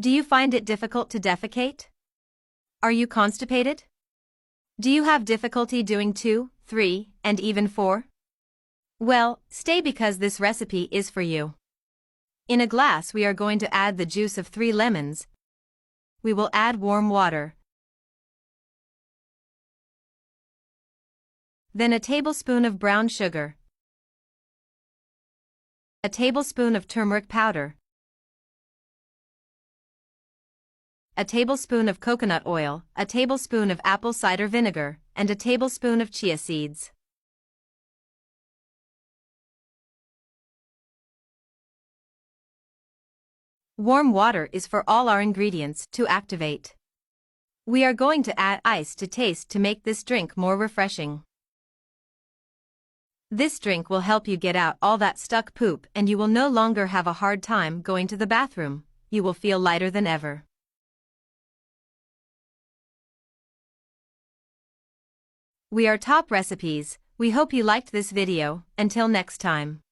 Do you find it difficult to defecate? Are you constipated? Do you have difficulty doing 2, 3, and even 4? Well, stay because this recipe is for you. In a glass we are going to add the juice of 3 lemons. We will add warm water. Then a tablespoon of brown sugar. A tablespoon of turmeric powder. A tablespoon of coconut oil, a tablespoon of apple cider vinegar, and a tablespoon of chia seeds. Warm water is for all our ingredients to activate. We are going to add ice to taste to make this drink more refreshing. This drink will help you get out all that stuck poop and you will no longer have a hard time going to the bathroom. You will feel lighter than ever. We are Top Recipes. We hope you liked this video. Until next time.